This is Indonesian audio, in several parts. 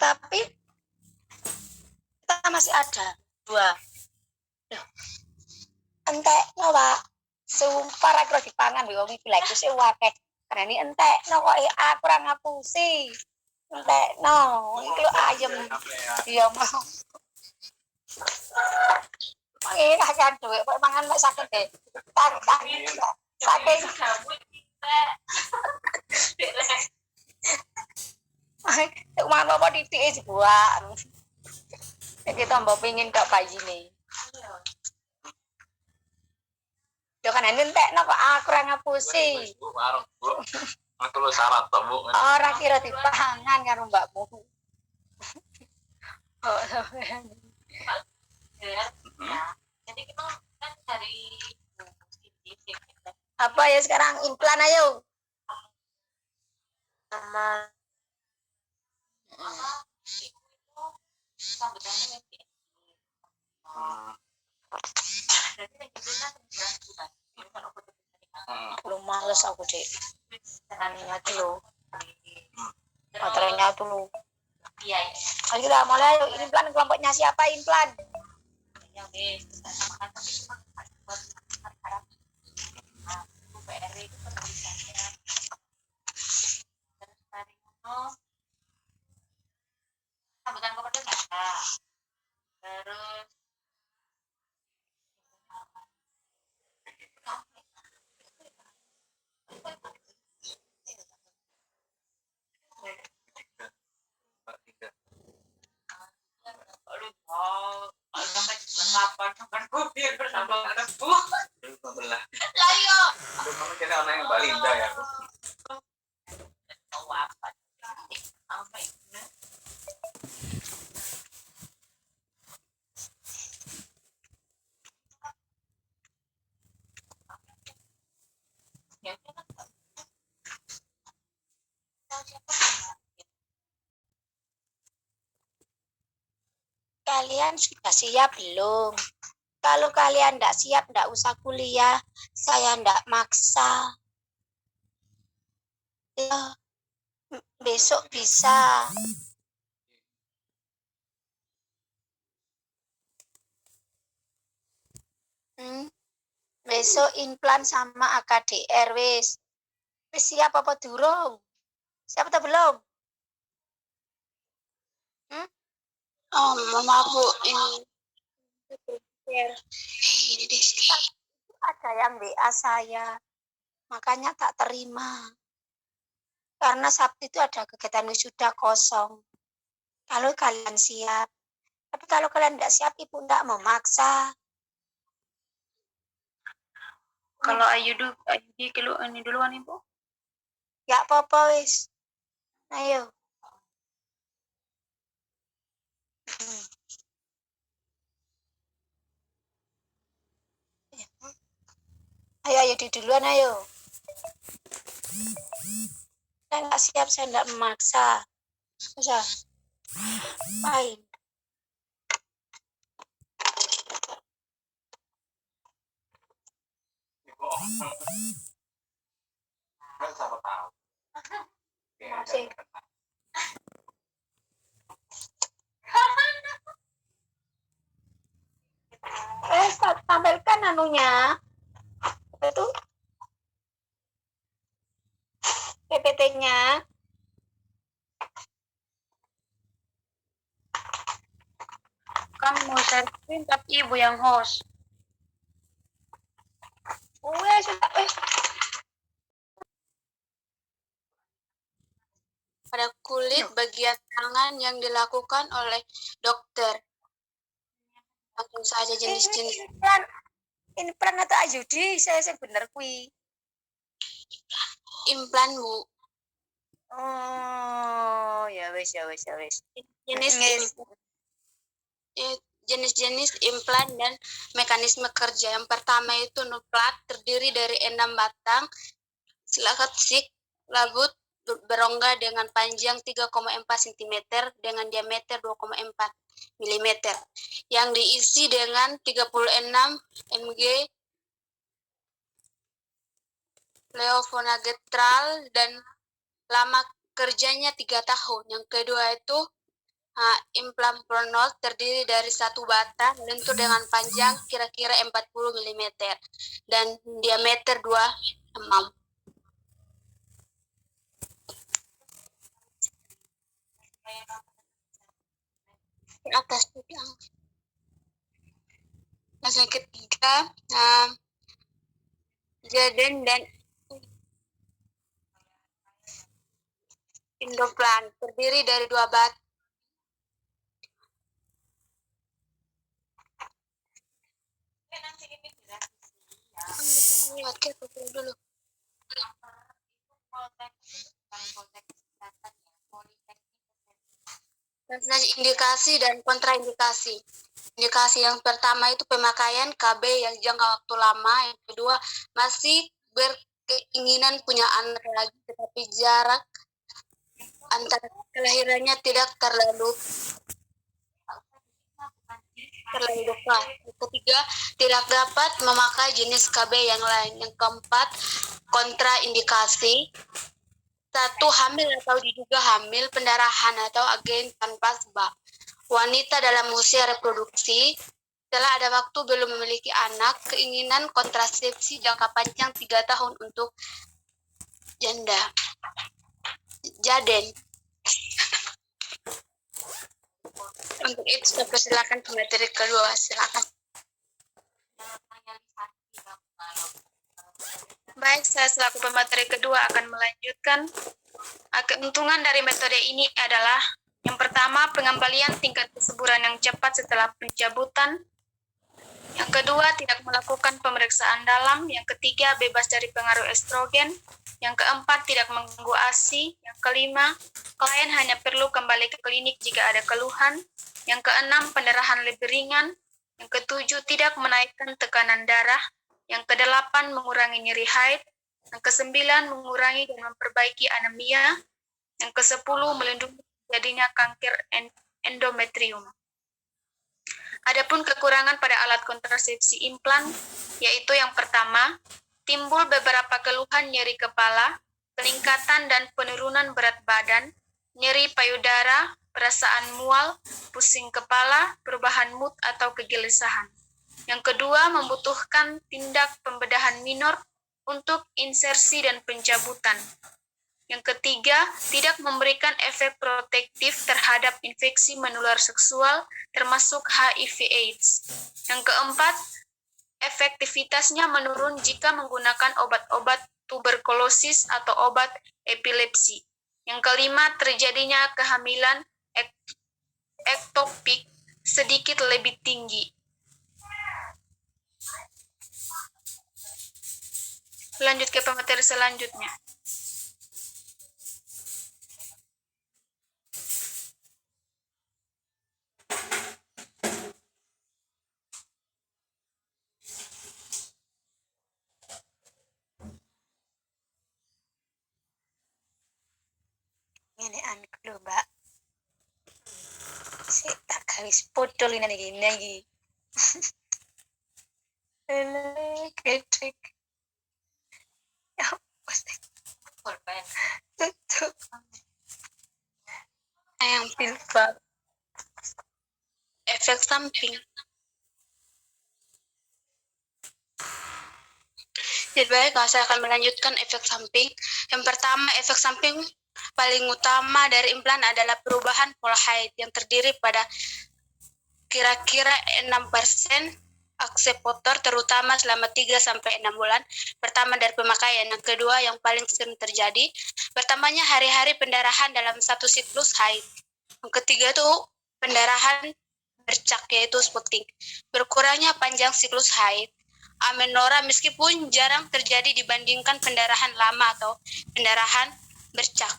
Tetapi kita masih ada 2. Entekno, Pak. Sumpah ra kira dipangan wong iki lha iku sing akeh. Karena ini entekno kok aku ora ngapusi. Entekno, iki lho ayem. Iya, Mas. Ini kakek duit, kok mangan mek sakit deh. Saking mangan apa titik sebuah. Kita mbok pengin kok bayi nih. Yo kan entekno kok aku ora ngapusi. Aku lu syarat to, Bu. Ora kira dipangan karo mbakmu. Jadi kita kan dari apa ya sekarang implan ayo sama sambutannya belum males aku deh caranya tuh materinya tuh lo iya ayo kita mulai ayo implan kelompoknya siapa implan yang sama kan tapi cuma harap UPR itu penulisannya terus hari itu sambutan kepada mereka terus yang Balinda ya. kalian sudah siap belum? Kalau kalian tidak siap, tidak usah kuliah. Saya tidak maksa. Ya, besok bisa. Besok implan sama AKDR wis. Wis siap apa durung? Siap atau belum? Oh, mama Bu, ini deh. Ada yang WA saya, makanya tak terima. Karena Sabtu itu ada kegiatan wisuda kosong. Kalau kalian siap, tapi kalau kalian tidak siap, Ibu tidak memaksa. Kalau Ayu ini duluan Ibu. Ya apa-apa wis. Ayo. Ayo di duluan ayo. Saya nggak siap, saya nggak memaksa. Bisa. Baik. Siapa tahu. Masih. Tampilkan anunya. Itu PPT-nya. Kan mau share screen tapi Ibu yang host. Pada kulit bagian tangan yang dilakukan oleh dokter. Langsung saja jenis-jenis. Ini peran atau Ayudi, saya bener kui. Implan Bu. Oh, ya wis. Jenis-jenis implan dan mekanisme kerja. Yang pertama itu nukleat terdiri dari 6 batang sik labut berongga dengan panjang 3,4 cm dengan diameter 2,4 mm yang diisi dengan 36 mg levonorgestrel dan lama kerjanya 3 tahun. Yang kedua itu Implan pronol terdiri dari satu batang lentur dengan panjang kira-kira 40 mm dan diameter 2 mm. Di atas bidang. Yang ketiga, Jaden dan Indoplan terdiri dari dua batang. Dulu. Indikasi dan kontraindikasi. Indikasi yang pertama itu pemakaian KB yang jangka waktu lama. Yang kedua, masih berkeinginan punya anak lagi, tetapi jarak antara kelahirannya tidak terlalu dekat. Yang ketiga, tidak dapat memakai jenis KB yang lain. Yang keempat, kontraindikasi. Satu, hamil atau diduga hamil, pendarahan atau agen tanpa sebab. Wanita dalam usia reproduksi, setelah ada waktu belum memiliki anak, keinginan kontrasepsi jangka panjang 3 tahun untuk janda. Jaden. Untuk itu, saya persilakan pemateri kedua, silakan. Baik, saya selaku pemateri kedua akan melanjutkan. Keuntungan dari metode ini adalah yang pertama, pengembalian tingkat kesuburan yang cepat setelah pencabutan. Yang kedua, tidak melakukan pemeriksaan dalam. Yang ketiga, bebas dari pengaruh estrogen. Yang keempat, tidak mengganggu ASI. Yang kelima, klien hanya perlu kembali ke klinik jika ada keluhan. Yang keenam, pendarahan lebih ringan. Yang ketujuh, tidak menaikkan tekanan darah. Yang kedelapan, mengurangi nyeri haid. Yang kesembilan, mengurangi dan memperbaiki anemia. Yang kesepuluh, melindungi jadinya kanker endometrium. Adapun kekurangan pada alat kontrasepsi implan, yaitu yang pertama, timbul beberapa keluhan nyeri kepala, peningkatan dan penurunan berat badan, nyeri payudara, perasaan mual, pusing kepala, perubahan mood atau kegelisahan. Yang kedua, membutuhkan tindak pembedahan minor untuk insersi dan pencabutan. Yang ketiga, tidak memberikan efek protektif terhadap infeksi menular seksual, termasuk HIV/AIDS. Yang keempat, efektivitasnya menurun jika menggunakan obat-obat tuberkulosis atau obat epilepsi. Yang kelima, terjadinya kehamilan ektopik sedikit lebih tinggi. Lanjut ke pemateri selanjutnya. Ini dulu, Mbak. Saya tak habis potol ini lagi. Ketik. Ya, pasti tutup. Yang Pilbab. efek samping. Jadi baik, saya akan melanjutkan efek samping. Yang pertama, efek samping paling utama dari implan adalah perubahan pola haid yang terdiri pada kira-kira 6% akseptor terutama selama 3-6 bulan pertama dari pemakaian. Yang kedua yang paling sering terjadi, pertamanya hari-hari pendarahan dalam satu siklus haid. Yang ketiga itu pendarahan bercak yaitu spotting. Berkurangnya panjang siklus haid. Amenorrhea meskipun jarang terjadi dibandingkan pendarahan lama atau pendarahan bercak.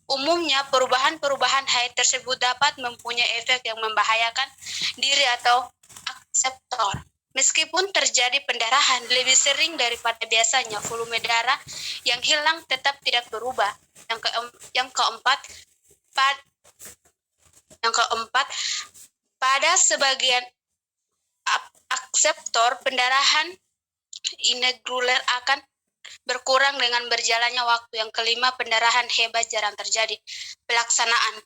Umumnya perubahan-perubahan haid tersebut dapat mempunyai efek yang membahayakan diri atau akseptor. Meskipun terjadi pendarahan lebih sering daripada biasanya, volume darah yang hilang tetap tidak berubah. Yang keempat, pada sebagian akseptor pendarahan irregular akan berkurang dengan berjalannya waktu. Yang kelima, pendarahan hebat jarang terjadi. Pelaksanaan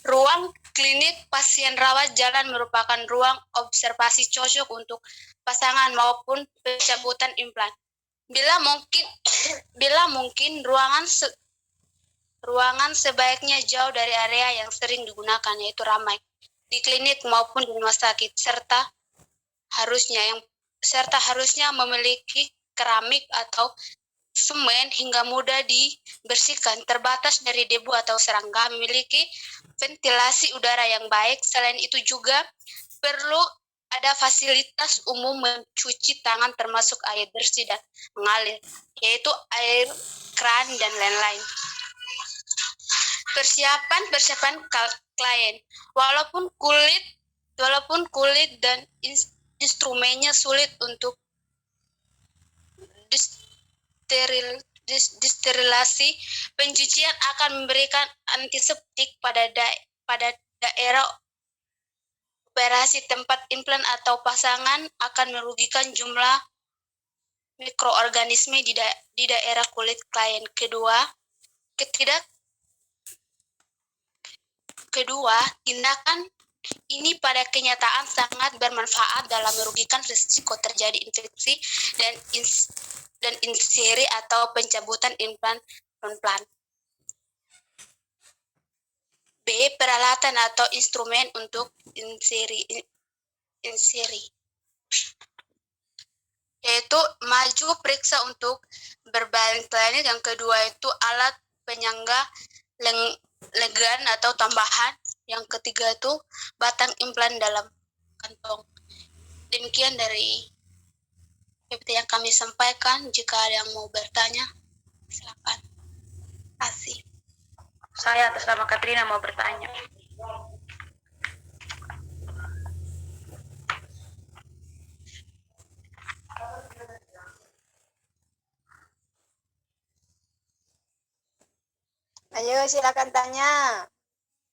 ruang klinik pasien rawat jalan merupakan ruang observasi cocok untuk pasangan maupun pencabutan implan. Bila mungkin ruangan sebaiknya jauh dari area yang sering digunakan, yaitu ramai di klinik maupun di rumah sakit, serta harusnya memiliki keramik atau semen hingga mudah dibersihkan, terbatas dari debu atau serangga, memiliki ventilasi udara yang baik. Selain itu juga perlu ada fasilitas umum mencuci tangan termasuk air bersih dan mengalir, yaitu air kran dan lain-lain. Persiapan klien. Walaupun kulit dan instrumennya sulit untuk disterilasi, pencucian akan memberikan antiseptik pada daerah operasi tempat implan atau pasangan, akan merugikan jumlah mikroorganisme di daerah kulit klien. Kedua, tindakan ini pada kenyataan sangat bermanfaat dalam merugikan risiko terjadi infeksi dan inseri atau pencabutan implan non-plan. B. Peralatan atau instrumen untuk inseri, yaitu maju periksa untuk berbaling klinik. Yang kedua itu alat penyangga legan atau tambahan. Yang ketiga itu batang implan dalam kantong. Demikian dari PPT yang kami sampaikan. Jika ada yang mau bertanya, silakan. Terima kasih. Saya atas nama Katrina mau bertanya. Ayo silakan tanya.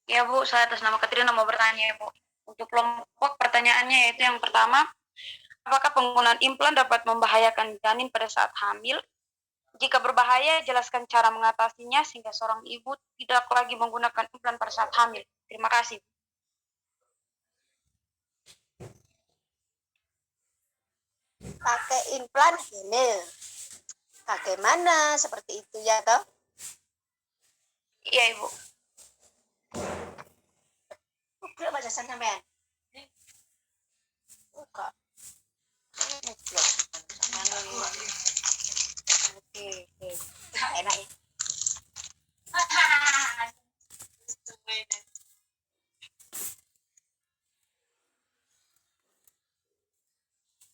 Ya Bu, saya atas nama Katrina mau bertanya ya Bu. Untuk kelompok pertanyaannya yaitu yang pertama, apakah penggunaan implan dapat membahayakan janin pada saat hamil? Jika berbahaya, jelaskan cara mengatasinya sehingga seorang ibu tidak lagi menggunakan implan pada saat hamil. Terima kasih. Pakai implan hamil. Bagaimana seperti itu ya toh? Iya Ibu. Belum ada sampean. Buka. Oke. Enak ya.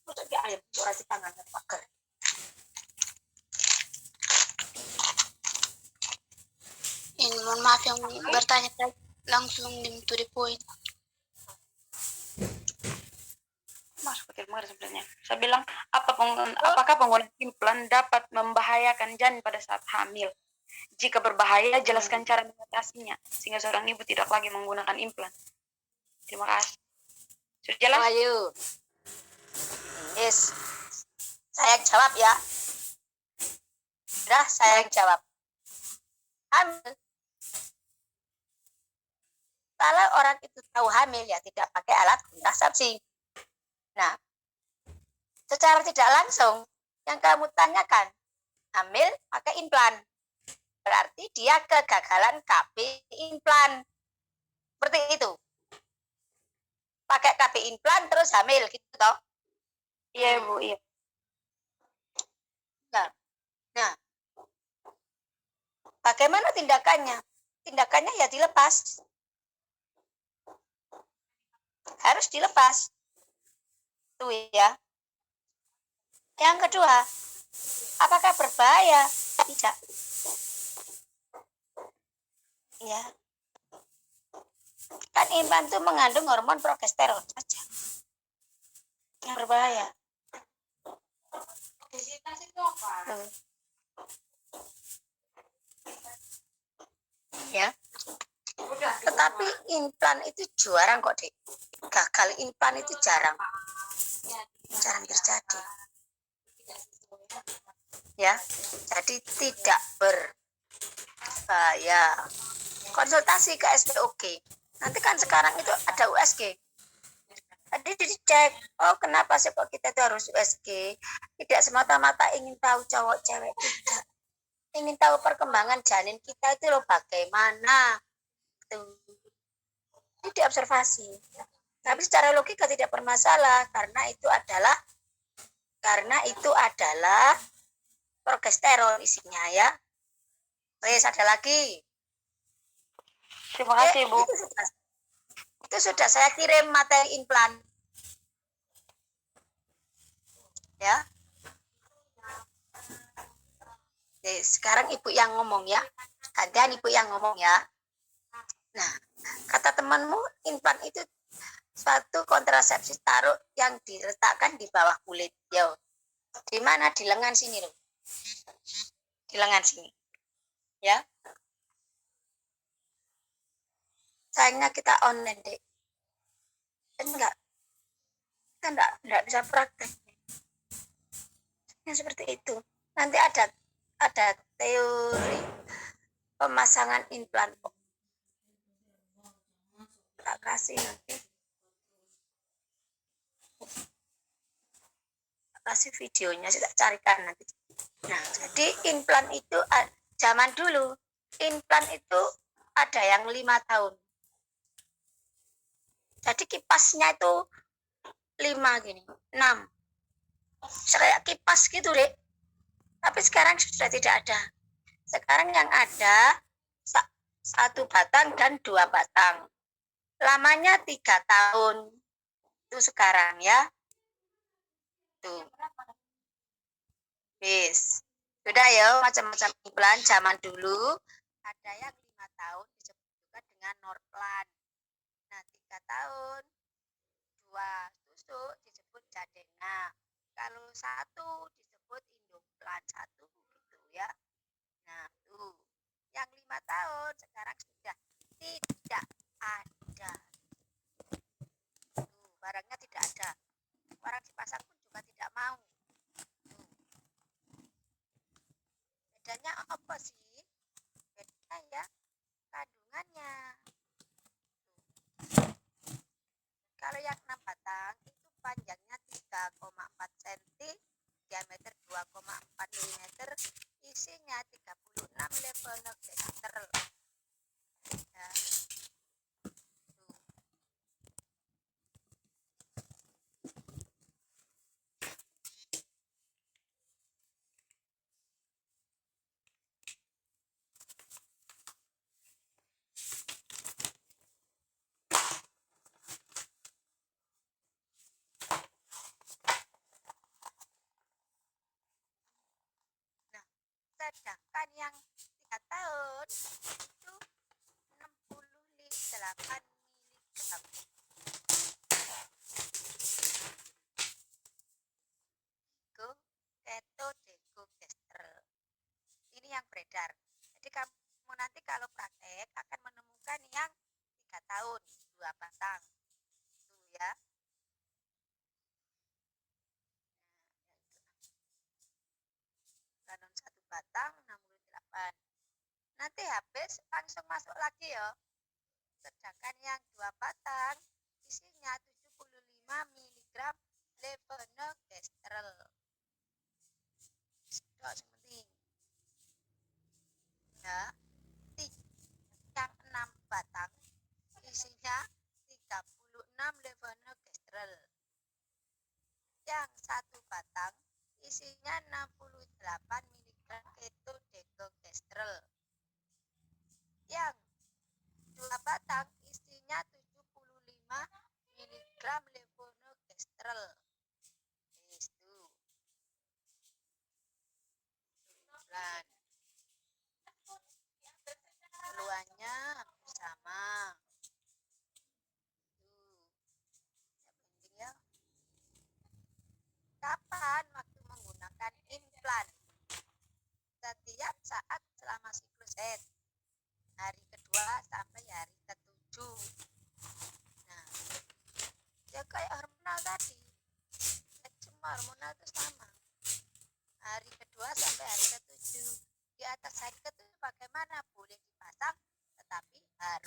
Untuk dia ayam orasi tangannya pakai. Ini mohon maaf yang bertanya langsung to the point. Masuk ke tema sebenarnya. Saya bilang, apakah penggunaan implan dapat membahayakan janin pada saat hamil? Jika berbahaya, jelaskan cara mengatasinya sehingga seorang ibu tidak lagi menggunakan implan. Terima kasih. Sudah jelas? Ayo. Yes. Saya jawab ya. Sudah saya jawab. Hamil. Kalau orang itu tahu hamil ya tidak pakai alat kontrasepsi. Nah, secara tidak langsung yang kamu tanyakan, hamil pakai implan. Berarti dia kegagalan KB implan. Seperti itu. Pakai KB implan terus hamil gitu toh. Iya Bu, iya. Nah, bagaimana tindakannya? Tindakannya ya dilepas. Harus dilepas. Tuh ya. Yang kedua, apakah berbahaya? Tidak. Ya. Kan implan itu mengandung hormon progesteron saja. Yang berbahaya. Ya. Tetapi implan itu jarang kok, Dek. Gagal implan itu jarang terjadi. Ya, jadi tidak berbahaya. Konsultasi ke SPOG. Nanti kan sekarang itu ada USG. Tadi dicek, oh kenapa sih kok kita itu harus USG? Tidak semata-mata ingin tahu cowok cewek, tidak. Ingin tahu perkembangan janin kita itu loh bagaimana. Tuh. Ini diobservasi. Tapi secara logika tidak bermasalah karena itu adalah progesteron isinya ya. Wes ada lagi. Terima kasih, Bu. Itu sudah saya kirim materi implan. Ya. Oke, sekarang Ibu yang ngomong ya. Gantian Ibu yang ngomong ya. Nah, kata temanmu implan itu suatu kontrasepsi taruh yang diletakkan di bawah kulit. Yo. Di mana? Di lengan sini loh. Di lengan sini. Ya. Sayangnya kita online, Dek. Kita enggak bisa praktek. Yang seperti itu. Nanti ada teori pemasangan implan kok. Tak kasih nanti. Tak kasih videonya, saya tak carikan nanti. Nah, jadi implan itu zaman dulu implan itu ada yang 5 tahun. Jadi kipasnya itu 5 gini, 6. Kayak kipas gitu, Dek. Tapi sekarang sudah tidak ada. Sekarang yang ada 1 batang dan 2 batang. Lamanya 3 tahun. Itu sekarang ya. Tuh. Bis. Sudah ya, macam-macam implan zaman dulu. Ada yang 5 tahun disebut juga dengan Norplan. Nah, 3 tahun 2 tusuk disebut Jadena. Kalau 1 disebut Indoplan 1 gitu ya. Nah, tuh. Yang 5 tahun sekarang sudah tidak ada. Tuh, barangnya tidak ada. Orang dipasang pun juga tidak mau. Tuh. Bedanya apa sih? Bedanya ya kandungannya. Tuh. Kalau yang 6 batang itu panjangnya 3,4 cm, diameter 2,4 mm, isinya 36 levonorgestrel. Ya. Tuh. Sedangkan yang 3 tahun itu 68 mg. Ketodecogestrel. Ini yang beredar. Jadi kamu nanti kalau praktek akan menemukan yang 3 tahun, 2 batang. Tuh ya. Kanon 1 batang 68. Nanti habis langsung masuk lagi ya. Sedangkan yang 2 batang isinya 75 mg levonorgestrel. Sedok sementing. Ya. Yang 6 batang isinya 36 levonorgestrel. Yang 1 batang isinya 68 mg ketodecogestrel. Yang 2 batang isinya 75 mg levonorgestrel. Itu. Bulan.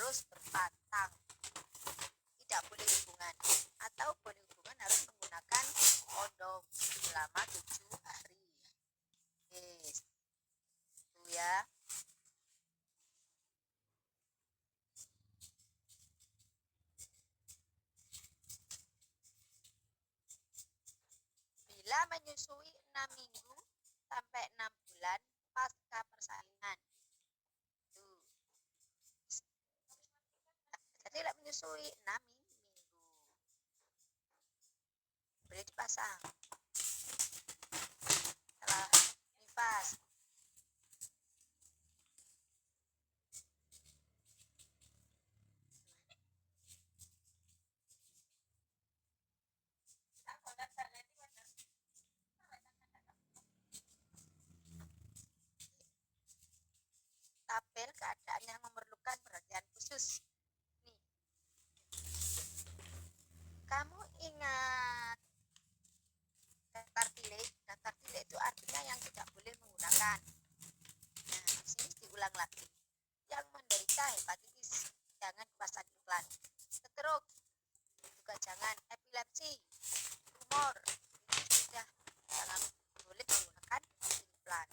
harus berpasang, tidak boleh hubungan, atau boleh hubungan harus menggunakan kondom selama 7 hari. Yes. Itu ya. Bila menyusui 6 minggu sampai 6 bulan pasca persalinan. Tuh. Jadi tidak menyusui 6 minggu. Boleh dipasang. Setelah nifas. Tabel keadaan yang memerlukan perhatian khusus. Nih. Kamu ingat daftar tilik? Daftar tilik itu artinya yang tidak boleh menggunakan. Nah, di sini diulang lagi. Yang menderita hepatitis jangan dipasang implan. Stroke juga jangan. Epilepsi, tumor itu sudah jangan boleh menggunakan implan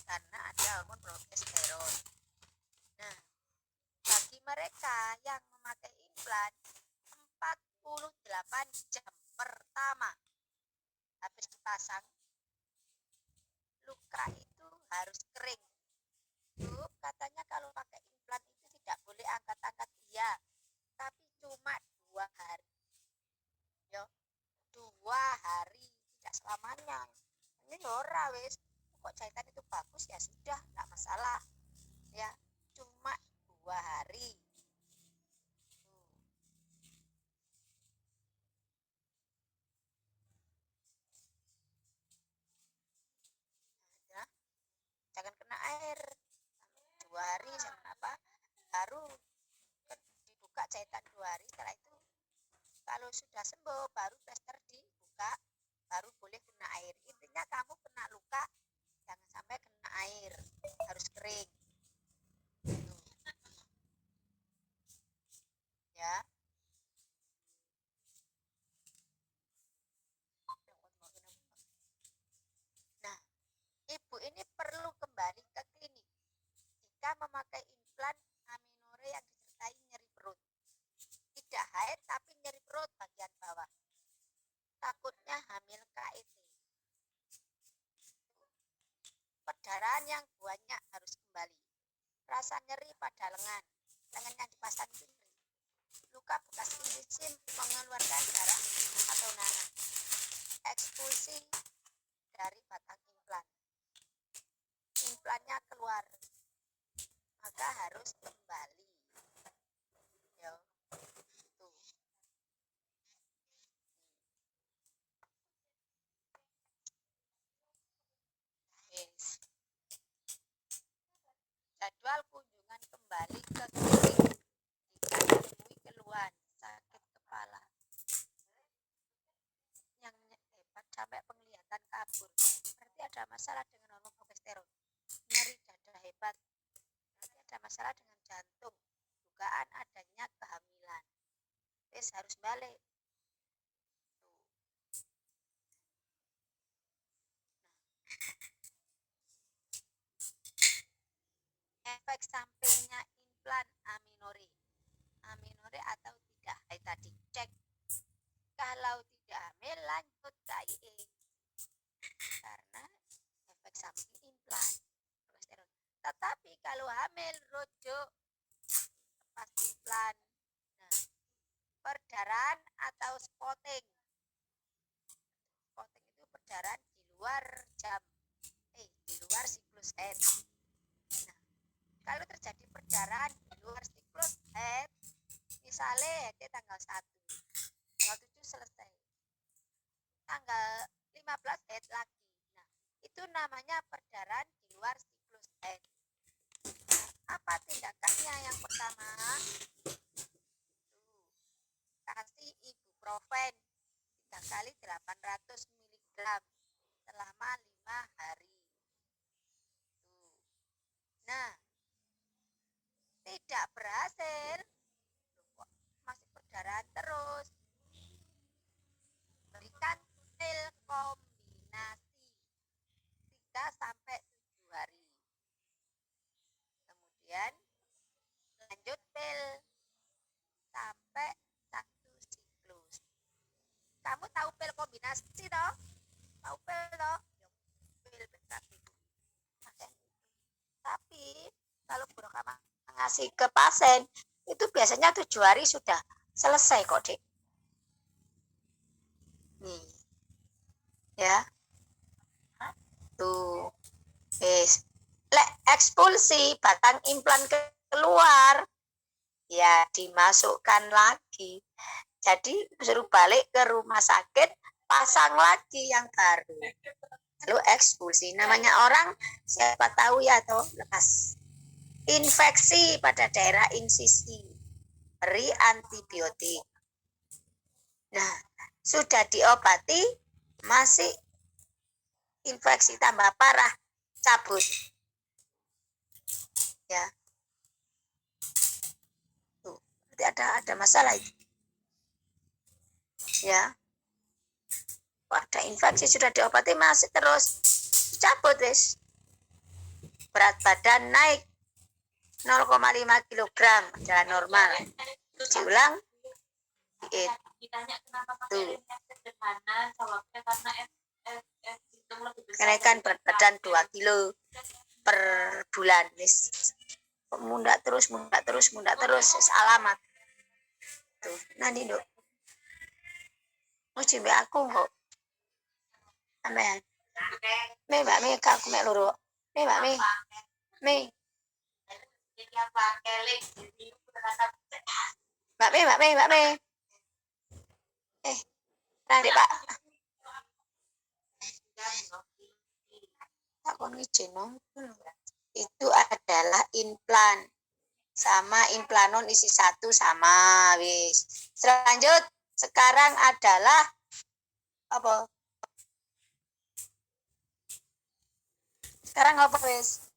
karena ada hormon progesteron. Nah, bagi mereka yang memakai implan 48 jam pertama habis dipasang, luka itu harus kering. Tuh, katanya kalau pakai implan itu tidak boleh angkat-angkat, iya, tapi cuma 2 hari. Yo, 2 hari, tidak selamanya. Ini ora wis, kok jahitan itu bagus ya sudah, enggak masalah. Ya, cuma 2 hari. Ya, jangan kena air 2 hari, jangan apa, baru dibuka jahitan 2 hari. Setelah itu kalau sudah sembuh baru plester dibuka, baru boleh kena air. Intinya kamu kena luka jangan sampai kena air, harus kering. Ya. Nah, ibu ini perlu kembali ke klinik jika memakai implan aminore yang disertai nyeri perut. Tidak haid tapi nyeri perut bagian bawah. Takutnya hamil KIT. Perdarahan yang banyak harus kembali. Rasa nyeri pada lengan yang dipasang itu nyeri. Luka bekas injeksi mengeluarkan darah atau nanah. Ekspulsi dari batang implan. Implannya keluar, maka harus kembali. Yo, tuh. Yes. Jadwal kunjungan kembali ke klinik jika ditemui keluhan sakit kepala yang hebat sampai penglihatan kabur, berarti ada masalah dengan hormon progesteron. Nyeri dada hebat, berarti ada masalah dengan jantung, dugaan adanya kehamilan. Wes harus balik. Efek sampingnya implan aminore atau tidak haid tadi, cek. Kalau tidak hamil lanjut KIE karena efek samping implan progesteron. Tetapi kalau hamil rujuk lepas implan. Nah, perdarahan atau spotting. Spotting itu perdarahan di luar di luar siklus haid. Nah, kalau terjadi perdarahan di luar siklus haid, misalnya haidnya tanggal 1, tanggal 7 selesai, tanggal 15 haid lagi. Nah, itu namanya perdarahan di luar siklus haid. Nah, apa tindakannya? Yang pertama, kasih ibuprofen 3 kali 800 mg selama 5 hari. Tuh. Nah, tidak berhasil, payudara terus. Berikan pil kombinasi 3 sampai 7 hari. Kemudian lanjut pil sampai 1 siklus. Kamu tahu pil kombinasi toh? Tahu pil toh? Pil PKB. Tapi kalau Burokama ngasih ke pasien itu biasanya 7 hari sudah selesai kok, Dek. Nih. Ya. Tuh. Lek ekspulsi batang implan keluar, ya dimasukkan lagi. Jadi suruh balik ke rumah sakit, pasang lagi yang baru. Lalu ekspulsi. Namanya orang siapa tahu ya toh lepas. Infeksi pada daerah insisi. Beri antibiotik. Nah, sudah diobati masih infeksi tambah parah, cabut. Ya. Tuh, berarti ada masalah itu. Ya. Ada infeksi sudah diobati masih terus cabut, wis. Berat badan naik 0,5 kg adalah normal. Diulang. Ditanya kenapa pakai yang sederhana, jawabnya karena hitung lebih besar. Kenaikan berat badan 2 kilo per bulan, wis. Munda terus, alamat. Tuh, nanti Dok. Mau coba aku kok. Amen. Mbak Mi, aku mek loro. Mbak Mi. Jadi apa keling jadi berkata Mbak Mi. Nanti Pak. Aku ngizin itu adalah implan. Sama implanon isi 1 sama, wis. Selanjut, sekarang adalah apa? Sekarang apa, wis?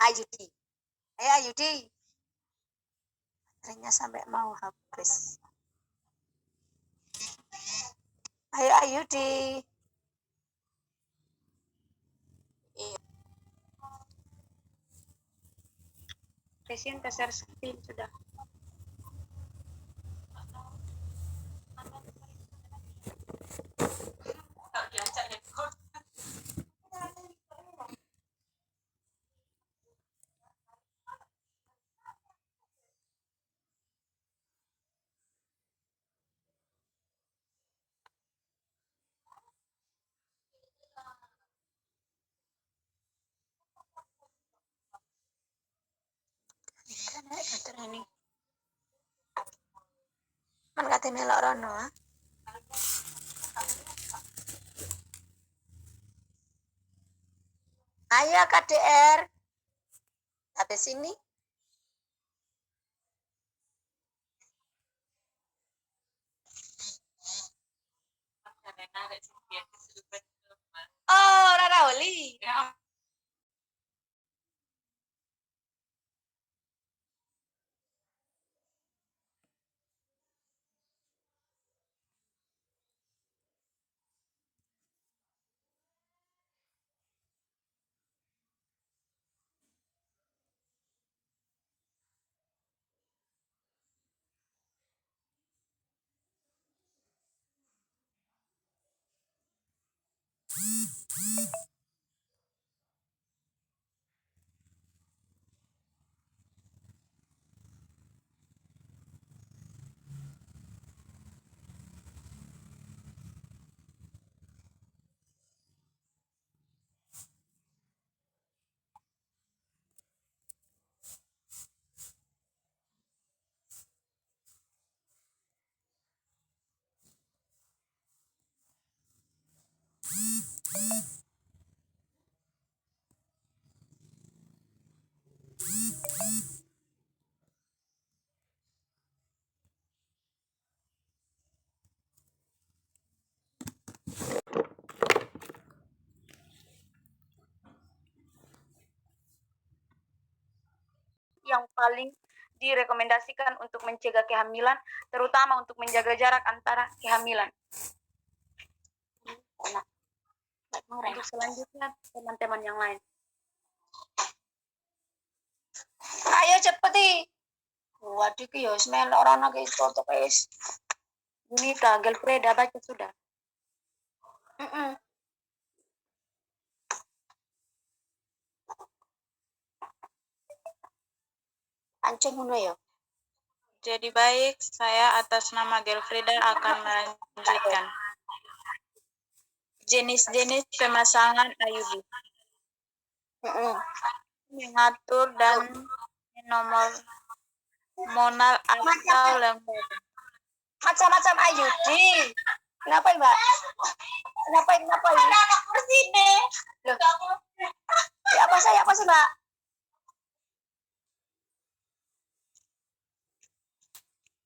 Ayudi. Ayo Ayudi. Baterainya sampai mau habis. Ayo Ayudi. Pasien share screen sudah. Ini. Man kate melok rono, ah. Ayo KDR. Habis sini. Oh, Rara Oli. Yang paling direkomendasikan untuk mencegah kehamilan, terutama untuk menjaga jarak antara kehamilan. Untuk selanjutnya, teman-teman yang lain. Ayo cepet nih. Waduh ki yo smell orang lagi foto guys. Ini Kak Gelfreda baca sudah. Ancen ngono ya. Jadi baik, saya atas nama Gelfrida akan melanjutkan. Jenis-jenis pemasangan IUD. Mengatur dan nomor monal atau lembaga. Macam-macam IUD. Kenapa Mbak? Kenapa ini? Loh. Ya apa sih Mbak?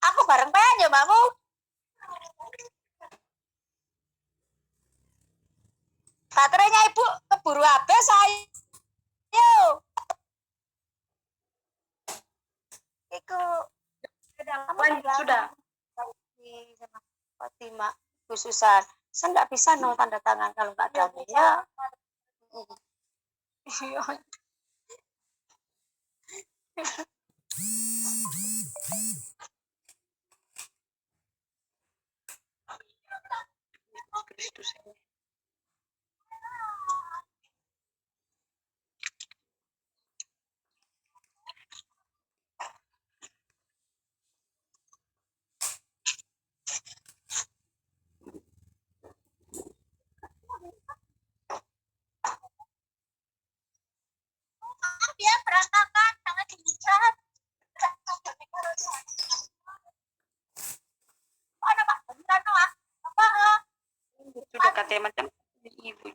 Aku bareng aja Mbakmu. Baterainya Ibu keburu habis ayo. Iku Sudah. sama Fatima khususan. Saya nggak bisa no tanda tangan kalau nggak ada ya. Kristus. Dia berantakan sangat dicat. Apa? Sudah kata macam ibu.